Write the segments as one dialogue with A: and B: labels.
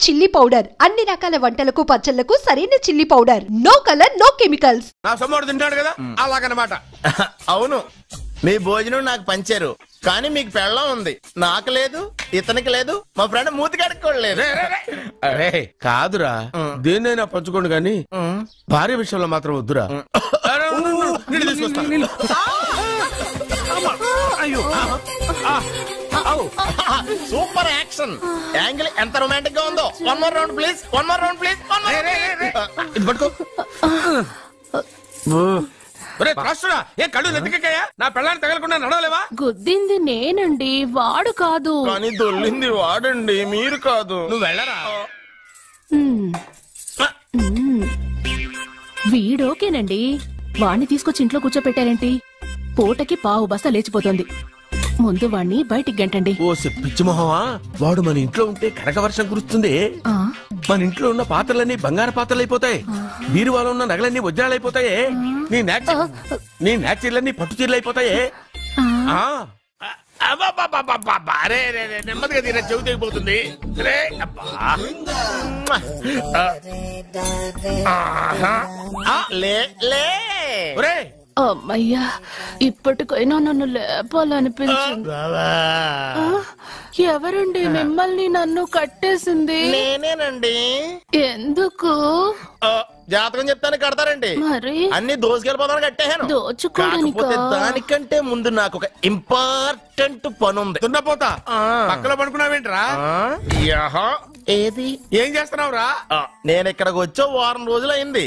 A: Chilli powder అన్ని రకాల వంటలకు పచ్చళ్లకు సరైన chilli powder. No colour no chemicals.
B: నా సొమ్మడు తింటాడు కదా అలాగనమాట.
C: అవును, మీ భోజనం నాకు పంచారు కానీ మీకు పెళ్ళం ఉంది, నాకు లేదు, ఇతనికి లేదు, మా ఫ్రెండ్ మూతి కడుక్కోలేదు.
B: అరే కాదురా, దేన్నైనా పంచుకోండి కానీ భార్య విషయంలో మాత్రం వద్దురా.
C: సూపర్ యాక్షన్ యాంగిల్ ఎంత రొమాంటిక్ గా ఉందో. One more round please, one more round please.
B: ఇది పట్టుకో. ఏ కళ్ళు నెత్తికెక్కాయా? నా పెళ్ళాన్ని తగలకుండా నడవలేవా?
D: గుద్దింది నేనండి, వాడు కాదు.
C: కానీ దొల్లింది వాడండి, మీరు కాదు.
B: నువ్వు వెళ్ళరా.
D: వీడోకేనండి, వాణ్ణి తీసుకొచ్చి ఇంట్లో కూర్చోపెట్టారేంటి? పూటకి పావు బస్తా లేచిపోతుంది. ముందు వాణ్ణి బయటికి గంటండి.
B: ఓ పిచ్చి మొహమా, వాడు మన ఇంట్లో ఉంటే కనక వర్షం కురుస్తుంది. మన ఇంట్లో ఉన్న పాత్రలన్నీ బంగారు పాత్రలు అయిపోతాయి, బీరువాలో ఉన్న నగలన్నీ వజ్రాలు అయిపోతాయి, నీ నాచీర్లన్నీ పట్టు చీరలు అయిపోతాయి. నెమ్మదిగా తీరా, చెవి తెగిపోతుంది.
D: అమ్మయ్యా, ఇప్పటికైనా నన్ను లేపాలనిపించింది. ఎవరండి మిమ్మల్ని నన్ను కట్టేసింది?
C: నేనేనండి.
D: ఎందుకు?
C: జాతకం చెప్తాను కడతారండి.
D: మరి
C: అన్ని దోసుకెళ్ళిపోతాను కట్టేహాను. కాకపోతే దానికంటే ముందు నాకు ఒక ఇంపార్టెంట్ పని ఉంది.
B: దున్నపోతా పక్కలో పడుకున్నావేంట్రా?
C: ఏది
B: ఏం చేస్తున్నావురా?
C: నేను ఇక్కడికి వచ్చే వారం రోజులు అయింది.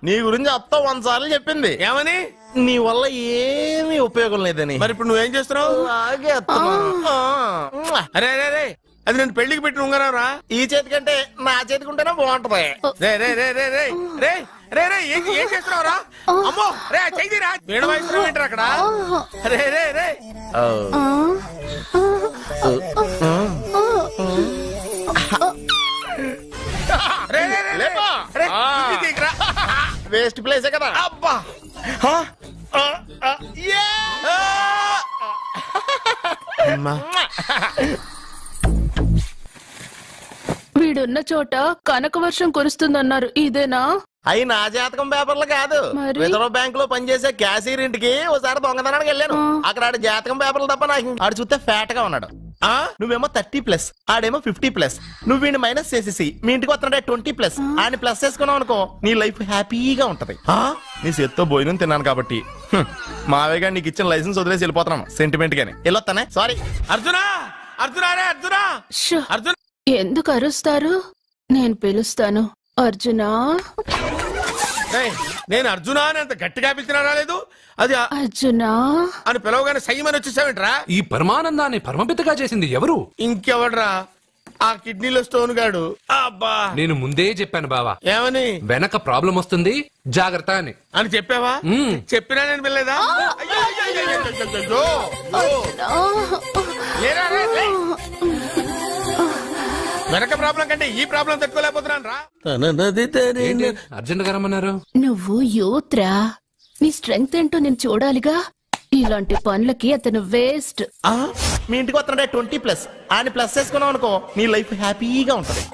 C: నీ గురించి అత్త 100 సార్లు చెప్పింది.
B: ఏమని?
C: నీ వల్ల ఏమీ ఉపయోగం లేదని.
B: మరి ఇప్పుడు నువ్వేం చేస్తున్నావు? అరే అరే, అది నేను పెళ్లికి పెట్టిన ఉంగరం రా.
C: ఈ చేతి కంటే నా చేతికి ఉంటేనే బాగుంటది.
B: ఏం చేస్తున్నావు రా? అమ్మో రే, చెయ్యిరా. వీడ వయసు ఏంటారు అక్కడ? రే రే రే
C: వేస్ట్ ప్లేసే కదా.
B: అబ్బా,
D: వీడున్న చోట కనక వర్షం కురుస్తుందన్నారు, ఇదేనా?
C: అయి నా జాతకం పేపర్లు కాదు. రిజర్వ్ బ్యాంక్ లో పనిచేసే క్యాషియర్ ఇంటికి ఒకసారి దొంగతనానికి వెళ్ళాను. అక్కడ ఆడి జాతకం పేపర్లు తప్ప నాకు ఆడు చూస్తే ఫ్యాట్ గా ఉన్నాడు. నువ్వేమో 30+, ఆడేమో 50+. నువ్వు వీడిని మైనస్ చేసేసి మీ ఇంటికి వస్తున్నాడే 20+. ఆయన ప్లస్ చేసుకున్నావు అనుకో, నీ లైఫ్ హ్యాపీగా ఉంటది. నీ చేత్తో భోజనం తిన్నాను కాబట్టి మావేగా నీకు ఇచ్చిన లైసెన్స్ వదిలేసి వెళ్ళిపోతున్నాను సెంటిమెంట్ గాని. వెళ్ళొస్తానే. సారీ.
B: అర్జునా, అర్జునా, అర్జునా, అర్జున.
D: ఎందుకు అరుస్తారు? నేను పిలుస్తాను. అర్జునా.
B: నేను అర్జునా అని అంత గట్టిగా పిలిచినా రాలేదు. అది
D: అర్జునా
B: అని పిలవగానే సైమని వచ్చేసావేంట్రా?
E: ఈ పరమానందాన్ని పరమపితగా చేసింది ఎవరు?
B: ఇంకెవడ్రా? ఆ కిడ్నీలో స్టోన్ గాడు. అబ్బా,
E: నేను ముందే చెప్పాను బావా. ఏమని? వెనక ప్రాబ్లం వస్తుంది, జాగ్రత్త అని.
B: అని చెప్పావా? చెప్పినా నేను వెళ్ళలేదా? వెనక ప్రాబ్లం కంటే ఈ ప్రాబ్లం తట్టుకోలేకపోతున్నాను రా.
E: అర్జెంట్ గా రమ్మన్నారు.
D: నువ్వు యూత్రా, నీ స్ట్రెంగ్త్ ఏంటో నేను చూడాలిగా. ఇలాంటి పనులకి అతను వేస్ట్.
C: మీ ఇంటికి వస్తున్నాడే 20+. ఆయన ప్లస్ చేసుకున్నావు అనుకో, నీ లైఫ్ హ్యాపీగా ఉంటది.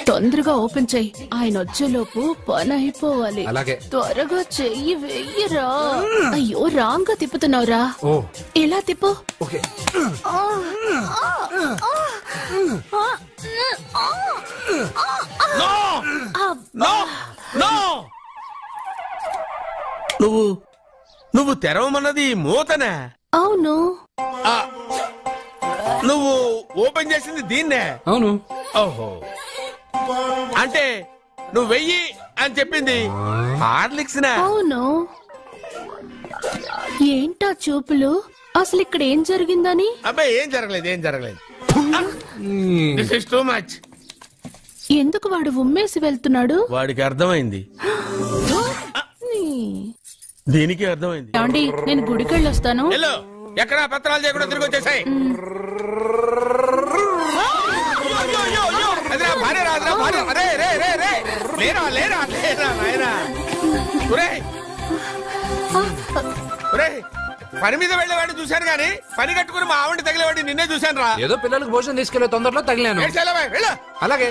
D: తొందరగా ఓపెన్ చెయ్యి, ఆయన వచ్చేలోపు పని అయిపోవాలి.
E: అలాగే.
D: త్వరగా చెయ్యి వెయ్యరా. అయ్యో, రాంగ్ గా తిప్పుతున్నావురా. ఇలా తిప్పు.
E: ఓకే.
B: నువ్వు తెరవమన్నది మూతనే?
D: అవును.
B: నువ్వు ఓపెన్ చేసింది దీన్నే?
E: అవును.
B: ఓహో, అంటే నువ్వు వెయ్యి అని చెప్పింది హార్లిక్స్?
D: అవును. ఏంటా చూపులు? అసలు ఇక్కడ ఏం జరిగిందని?
B: అబ్బాయి ఏం జరగలేదు, ఏం జరగలేదు. This is too much.
D: ఎందుకు వాడు ఉమ్మేసి వెళ్తున్నాడు?
B: వాడికి అర్థమైంది. దీనికి అర్థమైంది.
D: ఏమండి, నేను గుడికెళ్ళి వస్తాను.
B: ఎక్కడ పత్రాలు చేయకుండా తిరిగి వచ్చేసాయి. పని మీద వెళ్ళేవాడిని చూశాను గానీ పని కట్టుకుని మా ఆవిడ తగిలేవాడిని నిన్నే చూశాను రా.
E: ఏదో పిల్లలకు భోజనం తీసుకెళ్లే తొందరలో తగిలాను. అలాగే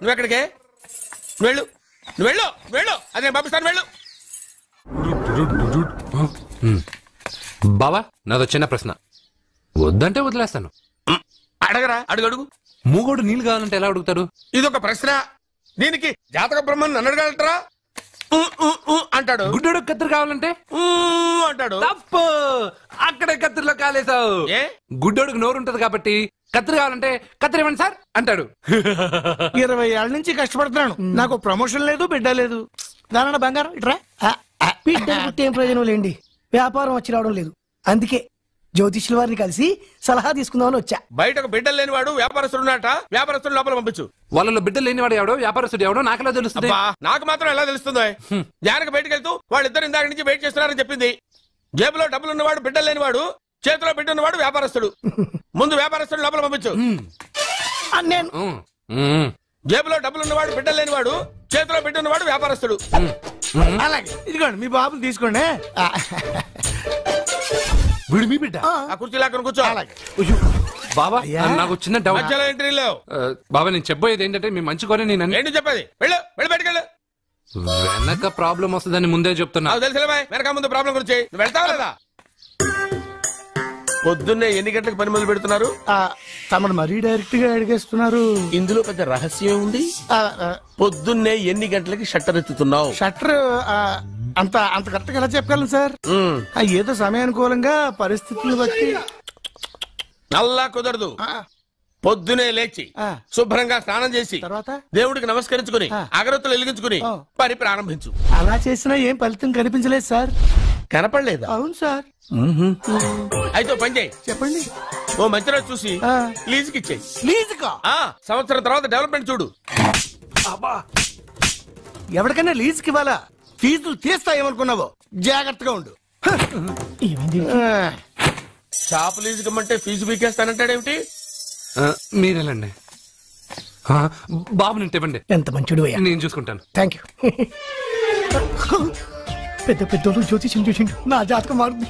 B: నువ్వు ఎక్కడికే? వెళ్ళు వెళ్ళు వెళ్ళు, అదే పంపిస్తాను వెళ్ళు.
E: బావా నాదో చిన్న ప్రశ్న, వద్దంటే వదిలేస్తాను.
B: అడగరా, అడుగు.
E: మూగోడు నీళ్ళు కావాలంటే ఎలా అడుగుతాడు?
B: ఇదొక ప్రశ్న. దీనికి జాతక బ్రహ్మను నన్ను అడగలటరా? అంటాడు.
E: గుడ్డోడు కత్తిరి కావాలంటే
B: అంటాడు.
E: తప్పు, అక్కడే కత్తిరిలో కాలేసావు. గుడ్డోడుకు నోరు ఉంటది కాబట్టి కత్తిరి కావాలంటే కత్తిరి ఇవ్వండి సార్ అంటాడు.
F: 20 ఏళ్ల నుంచి కష్టపడుతున్నాను, నాకు ప్రమోషన్ లేదు, బిడ్డ లేదు. దాని బంగారం ఇట్రా. బిడ్డ పుట్టి ఏం ప్రయోజనం లేండి, వ్యాపారం వచ్చి రావడం లేదు. అందుకే జ్యోతిష్యుల వారిని కలిసి సలహా తీసుకుందామని వచ్చా.
B: బయటకు బిడ్డలు లేనివాడు వ్యాపారస్తుడు ఉన్నట, వ్యాపారస్తుడు లోపల పంపించు.
E: వాళ్ళలో బిడ్డలు లేనివాడు ఎవడో వ్యాపారస్తుడు ఎవడో నాకెలా తెలుస్తుంది?
B: నాకు మాత్రం ఎలా తెలుస్తుందో? జానకి బయటకు వెళ్తూ వాళ్ళిద్దరు ఇందాక నుంచి వెయిట్ చేస్తున్నారని చెప్పింది. జేబులో డబ్బులు ఉన్నవాడు బిడ్డలు లేనివాడు, చేతిలో బిడ్డ ఉన్నవాడు వ్యాపారస్తుడు. ముందు వ్యాపారస్తుడు లోపల పంపించు. జేబులో డబ్బులు ఉన్నవాడు బిడ్డలు లేనివాడు, చేతిలో బిడ్డ ఉన్నవాడు వ్యాపారస్తుడు.
F: అలాగే ఇదిగోండి మీ బాబుని తీసుకోండి.
E: వీడు మీ బిడ్డ?
B: ఆ కుర్చీలో అక్కడ కూర్చో.
E: బాబా నాకు చిన్న డౌట్.
B: మధ్యలో ఎంట్రీ లేవు.
E: బాబా నేను చెప్పబోయేది ఏంటంటే మీ మంచి కొని నేను
B: ఏంటి చెప్పేది? వెళ్ళు వెళ్ళి బయటకెళ్ళు.
E: వెనక ప్రాబ్లం వస్తుందని ముందే చెప్తున్నా.
B: తెలుసులే వెనక ముందు ప్రాబ్లం గురించి. నువ్వు వెళ్తావా లేదా? పొద్దున్నే ఎన్ని గంటలకు పని మొదలు పెడుతున్నారు?
F: తమను మరీ డైరెక్ట్ గా అడిగేస్తున్నారు.
B: ఇందులో పెద్ద రహస్యం ఉంది. పొద్దున్నే ఎన్ని గంటలకి షట్టర్ ఎత్తుతున్నావు?
F: షట్టర్ అంత కరెక్ట్ గా ఎలా చెప్పగలను సార్? ఏదో సమయానుకూలంగా పరిస్థితులు బట్టి.
B: నల్లా కుదరదు. పొద్దునే లేచి శుభ్రంగా స్నానం చేసి
F: తర్వాత
B: దేవుడికి నమస్కరించుకుని అగరత్తులు వెలిగించుకుని పని ప్రారంభించు.
F: అలా చేసినా ఏం ఫలితం కనిపించలేదు సార్.
B: కనపడలేదా?
F: అవును సార్.
B: అయితే పని చేయి.
F: చెప్పండి.
B: ఓ మంచి రోజు చూసి లీజుకి ఇచ్చేయి.
F: లీజుకా?
B: సంవత్సరం తర్వాత డెవలప్మెంట్ చూడు.
F: ఎవరికైనా లీజుకి ఇవ్వాలా? ఫీజులు తీస్తాయేమనుకున్నావో, జాగ్రత్తగా ఉండు.
B: షాప్ లీజుకి ఇమ్మంటే ఫీజు పీకేస్తానంటాడేమిటి?
E: మీరేలండి బాబు, నేను ఇవ్వండి.
F: ఎంత మంచిడు,
E: నేను చూసుకుంటాను.
F: Thank you. పెద్ద పెద్దోళ్ళు జ్యోతిష్యం చూసిండు, నా జాతకం మారుంది.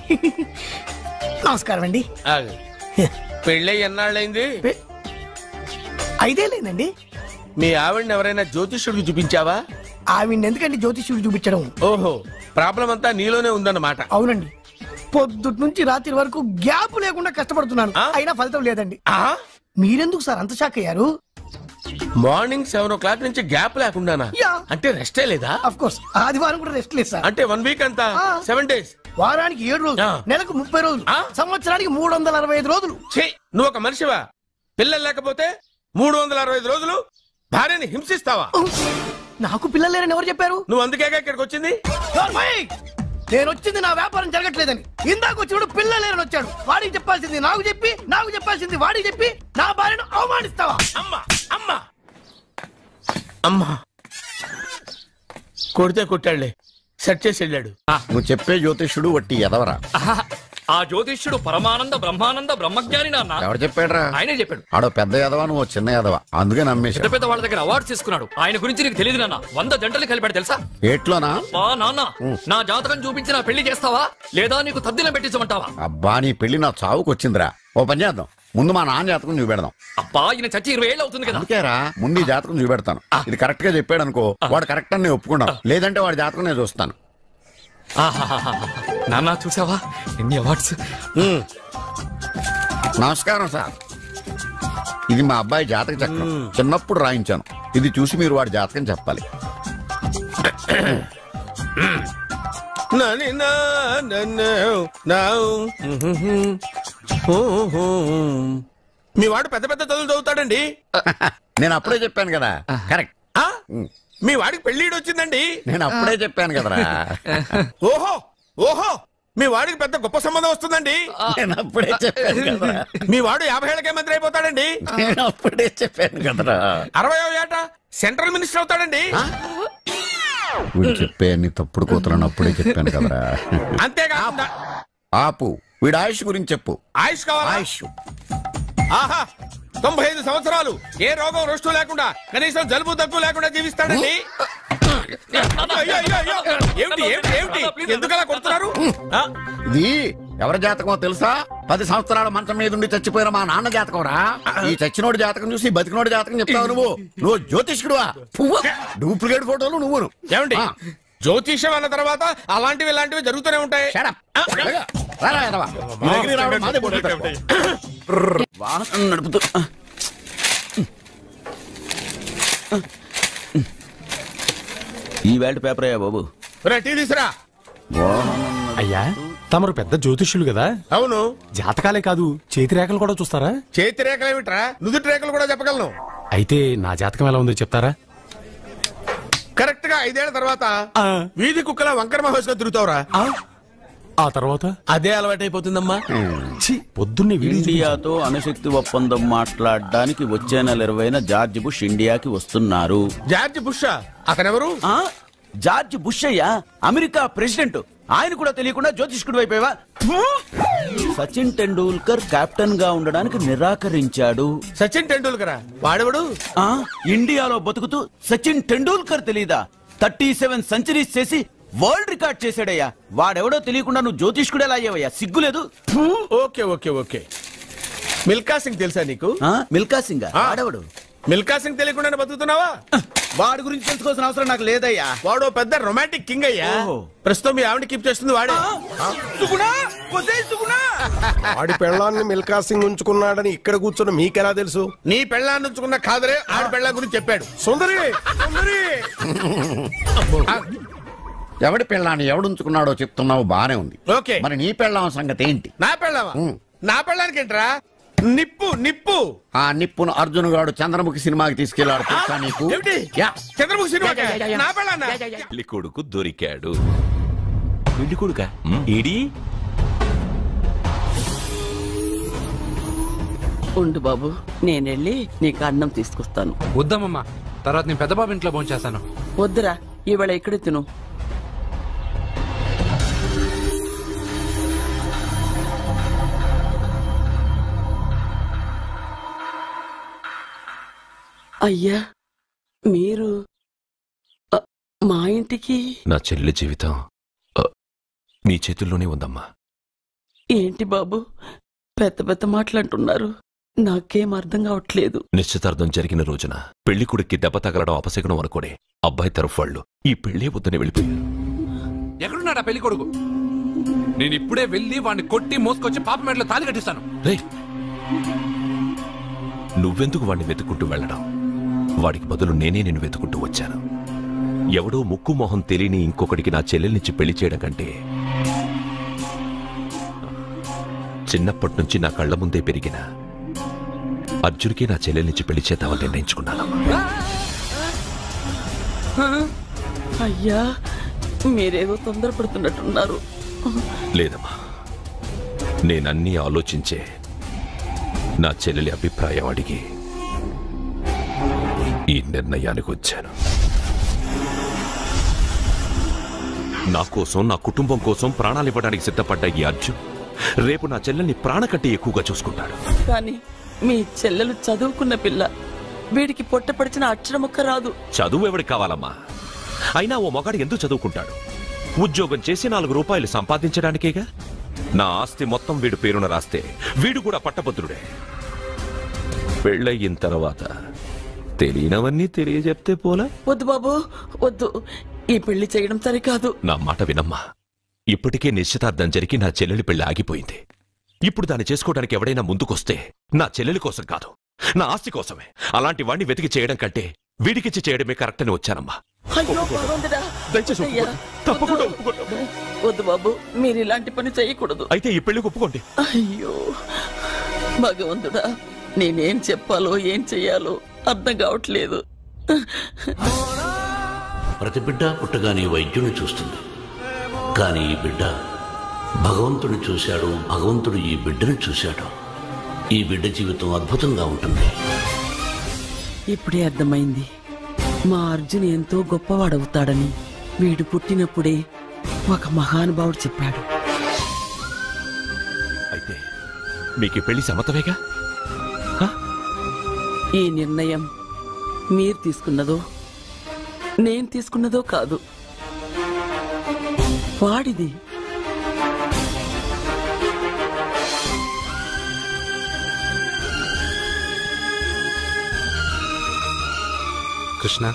F: నమస్కారం అండి.
B: పెళ్ళై ఎన్నాళ్ళైంది?
F: 5 ఏళ్ళైందండి.
B: మీ ఆవిడని ఎవరైనా జ్యోతిష్యుడికి చూపించావా?
F: ఆవిడ ఎందుకండి జ్యోతిష్యుడు చూపించడం?
B: ఓహో, ప్రాబ్లం అంతా నీలోనే ఉందన్నమాట.
F: అవునండి, పొద్దుటి నుంచి రాత్రి వరకు గ్యాప్ లేకుండా కష్టపడుతున్నాను, అయినా ఫలితం లేదండి. మీరెందుకు సార్ అంత షాక్ అయ్యారు?
B: మార్నింగ్ 7 o'clock నుంచి గ్యాప్ లేకుండానా? అంటే రెస్టే లేదా?
F: ఆఫ్ కోర్స్, ఆదివారం కూడా రెస్ట్ లేదు సార్.
B: అంటే 1 week అంతా 7 days,
F: వారానికి 7 రోజులు, నెలకు 30 రోజులు, సంవత్సరానికి 365 రోజులు.
B: నువ్వు ఒక మనిషివా? పిల్లలు లేకపోతే 365 రోజులు భార్యని హింసిస్తావా?
F: నాకు పిల్లలు లేరని ఎవరు చెప్పారు?
B: నువ్వు అందుకేగా ఇక్కడికి వచ్చింది.
F: నేను వచ్చింది నా వ్యాపారం జరగట్లేదని. ఇందాక వచ్చినప్పుడు పిల్లలు లేరని వచ్చాడు. వాడికి చెప్పాల్సింది నాకు చెప్పి, నాకు చెప్పాల్సింది వాడికి చెప్పి నా భార్యను అవమానిస్తావా?
B: అమ్మా అమ్మా అమ్మా, కొడితే కొట్టాడులే, సెట్ చేసి వెళ్ళాడు.
C: నువ్వు చెప్పే జ్యోతిష్యుడు వట్టి ఎదవరా?
G: ఆ జ్యోతిష్యుడు పరమానంద బ్రహ్మానంద బ్రహ్మజ్ఞాని నాన్న.
C: ఎవరు చెప్పాడురా?
G: ఆయనే చెప్పాడు.
C: ఆడో పెద్ద ఎదవా, నువ్వు చిన్న ఎదవా, అందుకే నమ్మేశా.
G: పెద్ద పెద్ద వాళ్ళ దగ్గర అవార్డ్స్ తీసుకున్నాడు. ఆయన గురించి నీకు తెలియదు నాన్న. 100 జంటలు కలిపాడు తెలుసా?
C: ఏట్లోనా?
G: నాన్న, నా జాతకం చూపించి నా పెళ్లి చేస్తావా లేదా నీకు తద్దిలం పెట్టించమంటావా?
C: అబ్బా, నీ పెళ్లి నా చావుకు వచ్చిందిరా. ఓ పని చేద్దాం, ముందు మా నాన్న జాతకం చూపెడదాం.
G: అబ్బా, ఈయన చచ్చి 20 ఏళ్ళు అవుతుంది కదా.
C: అందుకేరా ముందు ఈ జాతకం చూపెడతాను. ఇది కరెక్ట్ గా చెప్పాడు అనుకో, వాడు కరెక్ట్ అని ఒప్పుకున్నాను, లేదంటే వాడి జాతకం నేను చూస్తాను.
G: నాన్న చూసావా ఎన్ని అవార్డ్స్?
C: నమస్కారం సార్, ఇది మా అబ్బాయి జాతక చక్రం, చిన్నప్పుడు రాయించాను. ఇది చూసి మీరు వాడి జాతకం చెప్పాలి.
B: మీ వాడు పెద్ద పెద్ద చదువులు చదువుతాడండి.
C: నేను అప్పుడే చెప్పాను కదా. కరెక్ట్.
B: మీ వాడికి పెళ్లిడు వచ్చిందండి.
C: నేను అప్పుడే చెప్పాను కదరా.
B: ఓహో ఓహో, మీ వాడికి పెద్ద గొప్ప సంబంధం వస్తుందండి.
C: నేను అప్పుడే చెప్పాను కదా.
B: మీ వాడు 50 ఏళ్ళకే మంత్రి అయిపోతాడండి.
C: నేను అప్పుడే చెప్పాను కదరా.
B: 60వ ఏట సెంట్రల్ మినిస్టర్ అవుతాడండి.
C: వీడు చెప్పే అన్ని తప్పుడు కూతురని అప్పుడే చెప్పాను కదరా.
B: అంతేకాకుండా
C: ఆపు, వీడి ఆయుష్ గురించి చెప్పు.
B: ఆయుష్ కావాలా?
C: ఆయుష్
B: ఆహా, 95 సంవత్సరాలు ఏ రోగం రుష్టు లేకుండా, కనీసం జలుబు దగ్గు లేకుండా జీవిస్తాడండి. ఎందుకలా కొడుతున్నారు?
H: ఇది ఎవరి జాతకమో తెలుసా? 10 సంవత్సరాల మంచం మీద ఉండి చచ్చిపోయిన మా నాన్న జాతకం రా. ఈ చచ్చినోడి జాతకం చూసి బతికినోడి జాతకం చెప్తావు నువ్వు జ్యోతిష్కుడువా? డూప్లికేట్ ఫోటోలు నువ్వు.
B: ఏమండి జ్యోతిష్యం అన్న తర్వాత అలాంటివి ఇలాంటివి జరుగుతూనే ఉంటాయి.
H: వాహనం నడుపుతూ
I: ఈ వేల్ట్ పేపర్ అయ్యా బాబు.
B: టీ తీసురా.
J: అయ్యా తమరు పెద్ద జ్యోతిష్యులు కదా?
B: అవును.
J: జాతకాలే కాదు చేతి రేఖలు కూడా చూస్తారా?
B: చేతి రేఖలు ఏమిట్రా, నుదుటి రేఖలు కూడా చెప్పగలను.
J: అయితే నా జాతకం ఎలా ఉందో చెప్తారా?
B: కరెక్ట్ గా 5 ఏళ్ల తర్వాత వీధి కుక్కల వంకర మహోత్సవం తిరుగుతావురా.
J: ఆ తర్వాత
B: అదే అలవాటైపోతుందమ్మా.
J: పొద్దున్నే
I: ఇండియాతో అణుశక్తి ఒప్పందం మాట్లాడడానికి వచ్చే నెల 20న జార్జ్ బుష్ ఇండియాకి వస్తున్నారు.
B: జార్జ్ బుష్ అతనెవరు?
I: జార్జ్ బుష్ అయ్యా, అమెరికా ప్రెసిడెంట్. ఆయన కూడా తెలియకుండా జ్యోతిష్కుడు వైపోయావా? సచిన్ టెండూల్కర్ కెప్టెన్ గా ఉండడానికి నిరాకరించాడు.
B: సచిన్ టెండూల్కర్ వాడెవడు?
I: ఇండియాలో బతుకుతూ సచిన్ టెండూల్కర్ తెలీదా? 37 సెంచరీస్ చేసి వరల్డ్ రికార్డ్ చేశాడయ్యా. వాడెవడో తెలియకుండా నువ్వు జ్యోతిష్కుడు ఎలా అయ్యావయ్యా? సిగ్గులేదు.
B: Okay okay okay. Milkha Singh తెలుసా నీకు?
I: మిల్కా సింగ్ వాడెవడు?
B: మిల్కా సింగ్ తెలియకుండా బతుకుతున్నావా?
I: వాడి గురించి తెలుసుకోవాల్సిన అవసరం నాకు లేదయ్యా.
B: వాడు పెద్ద రొమాంటిక్ కింగ్ అయ్యా. ప్రస్తుతం మీ ఆవిడ కీప్ చేస్తుంది వాడే.
K: ఆడి పెళ్ళాన్ని మిల్కా సింగ్ ఉంచుకున్నాడని ఇక్కడ కూర్చున్న మీకెలా తెలుసు?
B: నీ పెళ్ళాన్ని ఉంచుకున్న కాదరే ఆడి పెళ్ళాం గురించి చెప్పాడు.
K: సుందరి
H: ఎవడి పెళ్ళాన్ని ఎవడుంచుకున్నాడో చెప్తున్నావు, బానే ఉంది.
B: ఓకే,
H: మరి నీ పెళ్ళాం సంగతి ఏంటి?
B: నా పెళ్ళావా? నా పెళ్ళానికి ఏంట్రా? నిప్పు నిప్పు.
H: ఆ నిప్పును అర్జున్ గాడు చంద్రముఖి సినిమాకి తీసుకెళ్లాడు తెలుసా నీకు?
B: చంద్రముఖి సినిమా నా పెళ్ళాన్న.
L: పెళ్లి కొడుకు దొరికాడు. పెళ్లి కొడుక ఏడి?
M: ఉండు బాబు, నేనెళ్ళి నీకు అన్నం తీసుకొస్తాను.
E: వద్దామమ్మా, తర్వాత నేను పెద్ద బాబు ఇంట్లో భోంచేస్తాను.
M: వద్దురా, ఇవాళ ఇక్కడే తిను. అయ్యా, మీరు మా ఇంటికి?
L: నా చెల్లి జీవితం నీ చేతుల్లోనే ఉందమ్మా.
M: ఏంటి బాబు పెద్ద పెద్ద మాటలంటున్నారు? నాకేం అర్థం కావట్లేదు.
L: నిశ్చితార్థం జరిగిన రోజున పెళ్లి కొడుక్కి దెబ్బ తగలడం అపశకునం అనుకోడే అబ్బాయి తరఫు వాళ్ళు ఈ పెళ్లే వద్దని వెళ్ళిపోయారు.
E: ఎక్కడున్నాడా పెళ్లి కొడుకు? నేను ఇప్పుడే వెళ్ళి వాడిని కొట్టి మోసుకొచ్చి పాప మెడలో తాళి కట్టిస్తాను.
L: నువ్వెందుకు వాడిని వెతుక్కుంటూ వెళ్ళడం? వాడికి బదులు నేనే నిన్ను వెతుకుంటూ వచ్చాను. ఎవడో ముక్కు మొహం తెలియని ఇంకొకటికి నా చెల్లెల్నిచ్చి పెళ్లి చేయడం కంటే చిన్నప్పటి నుంచి నా కళ్ల ముందే పెరిగిన అర్జున్కి నా చెల్లెల్నిచ్చి పెళ్లి చేద్దామని నిర్ణయించుకున్నానమ్మా.
M: అయ్యా, మీరేదో తొందరపడుతున్నట్టున్నారు.
L: లేదమ్మా, నేనన్నీ ఆలోచించే నా చెల్లెలి అభిప్రాయం అడిగి ఈ నిర్ణయానికి వచ్చాను. నా కోసం, నా కుటుంబం కోసం ప్రాణాలు ఇవ్వడానికి సిద్ధపడ్డ ఈ అర్జున్ రేపు నా చెల్లెల్ని ప్రాణ కంటే ఎక్కువగా చూసుకుంటాడు.
M: కానీ మీ చెల్లెలు చదువుకున్న పిల్ల, వీడికి పొట్టపడిచిన అక్షరం ఒక్క రాదు.
L: చదువు ఎవడికి కావాలమ్మా? అయినా ఓ మగాడు ఎందుకు చదువుకుంటాడు? ఉద్యోగం చేసి 4 రూపాయలు సంపాదించడానికేగా. నా ఆస్తి మొత్తం వీడు పేరున రాస్తే వీడు కూడా పట్టభద్రుడే. పెళ్ళయిన తర్వాత తెలియనవన్నీ తెలియజెప్తే పోలా?
M: వద్దు బాబు వద్దు, ఈ పెళ్లి చేయడం సరికాదు.
L: నా మాట వినమ్మా. ఇప్పటికే నిశ్చితార్థం జరిగి నా చెల్లెలి పెళ్లి ఆగిపోయింది. ఇప్పుడు దాన్ని చేసుకోవడానికి ఎవడైనా ముందుకొస్తే నా చెల్లెలి కోసం కాదు, నా ఆస్తి కోసమే. అలాంటి వాడిని వెతికి చేయడం కంటే వీడికిచ్చి చేయడమే కరెక్ట్ అని వచ్చానమ్మా.
M: వద్దు బాబు, మీరు ఇలాంటి పని చేయకూడదు.
L: అయితే ఈ పెళ్లి ఒప్పుకోండి.
M: అయ్యో భగవంతుడా, నేనేం చెప్పాలో ఏం చెయ్యాలో అర్థం కావట్లేదు.
N: ప్రతి బిడ్డ పుట్టగానే వైద్యుని చూస్తుంది, కానీ ఈ బిడ్డ భగవంతుని చూశాడు, భగవంతుడు ఈ బిడ్డను చూశాడు. ఈ బిడ్డ జీవితం అద్భుతంగా ఉంటుంది.
M: ఇప్పుడే అర్థమైంది, మా అర్జున్ ఎంతో గొప్పవాడవుతాడని. వీడు పుట్టినప్పుడే ఒక మహానుభావుడు చెప్పాడు.
L: అయితే మీకు పెళ్లి సమ్మతమేగా?
M: ఈ నిర్ణయం మీరు తీసుకున్నదో నేను తీసుకున్నదో కాదు, వాడిది.
E: కృష్ణ,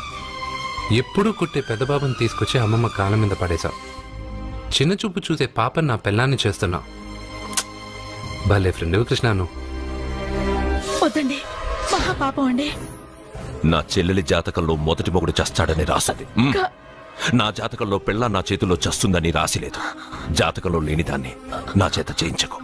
E: ఎప్పుడూ కుట్టే పెద్దబాబుని తీసుకొచ్చి అమ్మమ్మ కాళ్ళ మీద పడేశావు. చిన్న చూపు చూసే పాపని నా పిల్లాన్ని చేస్తున్నావు. భలే ఫ్రెండ్ కృష్ణను.
D: వద్దండి, మహాపాపం అండి.
L: నా చెల్లెలి జాతకంలో మొదటి మొగుడు చస్తాడని రాసింది. నా జాతకంలో పిల్ల నా చేతిలో చస్తుందని రాసిలేదు. జాతకంలో లేనిదాన్ని నా చేత చేయించకు.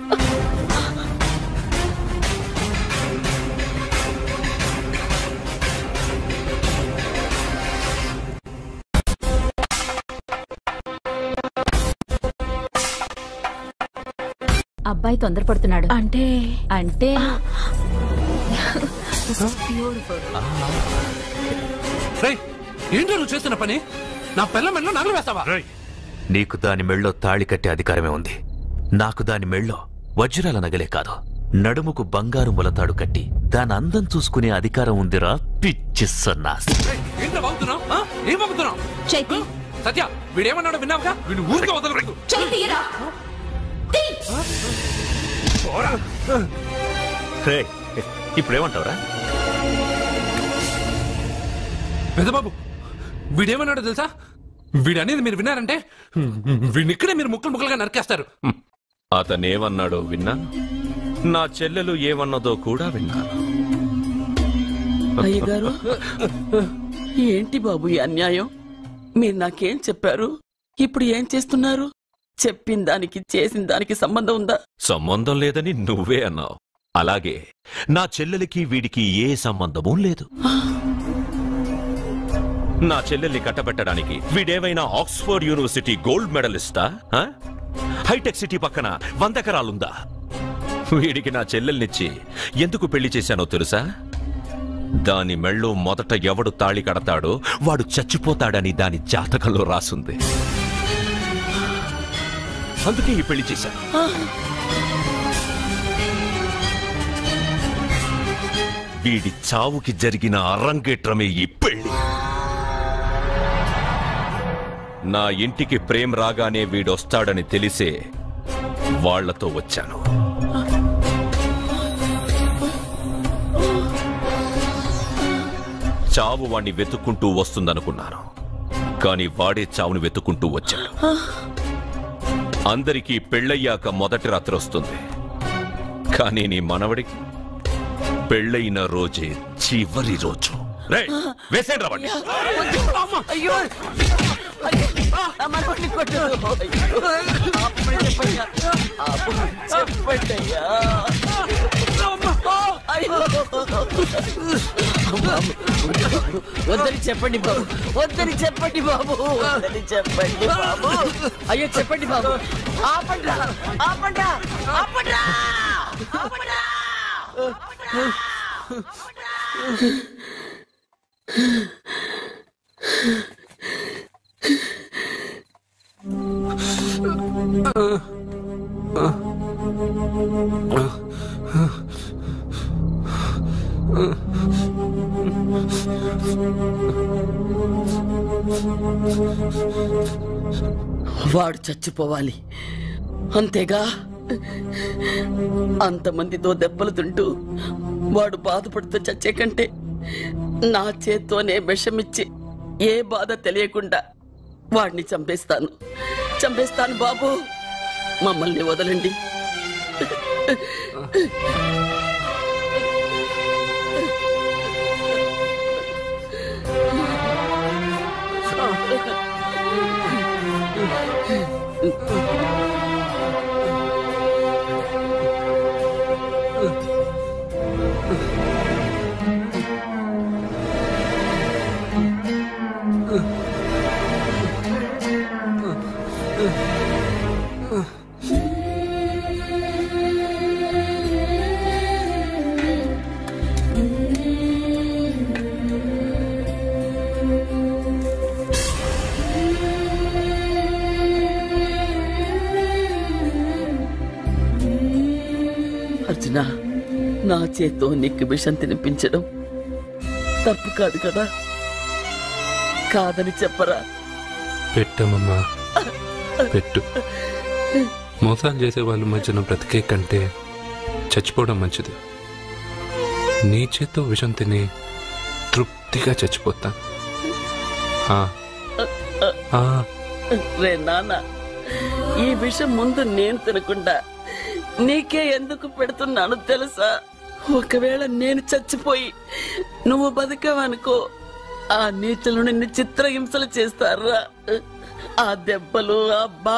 D: అబ్బాయి తొందరపడుతున్నాడు. అంటే
E: ఏంటో నువ్వు చేస్తున్న పని? నా పిల్ల మెళ్ళో నగలు వేస్తావా?
O: నీకు దాని మెళ్ళో తాళి కట్టే అధికారమే ఉంది. నాకు దాని మెళ్ళో వజ్రాల నగలే కాదు, నడుముకు బంగారు ములతాడు కట్టి దాని అందం చూసుకునే అధికారం ఉందిరా పిచ్చి సన్నాసి.
E: సత్య, వీడేమన్నాడో విన్నావుగా? వీడు ఊరికే వదలలేదు.
O: ఇప్పుడేమంటావురా?
E: పెద్దబాబు, వీడేమన్నాడో తెలుసా? వీడనేది మీరు విన్నారంటే వీడినిక్కడే మీరు ముక్కలు ముక్కలుగా నరికేస్తారు.
L: అతనేమన్నాడో విన్నా, నా చెల్లెలు ఏమన్నదో కూడా విన్నాను.
M: అయ్యగారు, ఏంటి బాబు ఈ అన్యాయం? మీరు నాకేం చెప్పారు? ఇప్పుడు ఏం చేస్తున్నారు? చెప్పిన దానికి చేసిన దానికి సంబంధం ఉందా?
L: సంబంధం లేదని నువ్వే అన్నావు. అలాగే నా చెల్లెలికి వీడికి ఏ సంబంధమూ లేదు. నా చెల్లెల్ని కట్టబెట్టడానికి వీడేమైనా ఆక్స్ఫర్డ్ యూనివర్సిటీ గోల్డ్ మెడలిస్టా? హైటెక్ సిటీ పక్కన 100 ఎకరాలుందా? వీడికి నా చెల్లెల్నిచ్చి ఎందుకు పెళ్లి చేశానో తెలుసా? దాని మెళ్ళో మొదట ఎవడు తాళి కడతాడో వాడు చచ్చిపోతాడని దాని జాతకంలో రాసుంది. అందుకే ఈ పెళ్లి చేశాను. వీడి చావుకి జరిగిన అరంగేట్రమే ఈ పెళ్లి. నా ఇంటికి ప్రేమ్ రాగానే వీడొస్తాడని తెలిసే వాళ్లతో వచ్చాను. చావు వాణ్ణి వెతుక్కుంటూ వస్తుందనుకున్నాను, కానీ వాడే చావుని వెతుక్కుంటూ వచ్చాడు. అందరికీ పెళ్ళయ్యాక మొదటి రాత్రి వస్తుంది, కానీ నీ మనవడికి పెళ్ళైన రోజే చివరి రోజు. వేసేయండి రావండి.
M: వద్దని చెప్పండి బాబు, వద్దని చెప్పండి బాబు, వద్దని చెప్పండి బాబు. అయ్యో చెప్పండి బాబు. ఆపండ్రా, ఆపండ్రా, ఆపండ్రా, ఆపండ్రా. వాడు చచ్చిపోవాలి అంతేగా. అంతమందితో దెబ్బలు తింటూ వాడు బాధపడుతూ చచ్చే కంటే నా చేత్తోనే విషమిచ్చి ఏ బాధ తెలియకుండా వాడిని చంపేస్తాను, చంపేస్తాను బాబు. మమ్మల్ని వదలండి. అర్జున, నా చేత్తో నీకు విషం తినిపించడం తప్పు కాదు కదా. కాదని చెప్పరా?
E: పెట్టమ్మమ్మా, పెట్టు. మోసాలు చేసే వాళ్ళ మధ్యన బ్రతికే కంటే చచ్చిపోవడం మంచిది. నీ చేత్తో విషం తిని తృప్తిగా చచ్చిపోతా.
M: రే నాన్న, ఈ విషయం ముందు నేను తినకుండా నీకే ఎందుకు పెడుతున్నాను తెలుసా? ఒకవేళ నేను చచ్చిపోయి నువ్వు బతికావనుకో, ఆ నీచులు నిన్ను చిత్రహింసలు చేస్తారా? ఆ దెబ్బలు, ఆ బాధ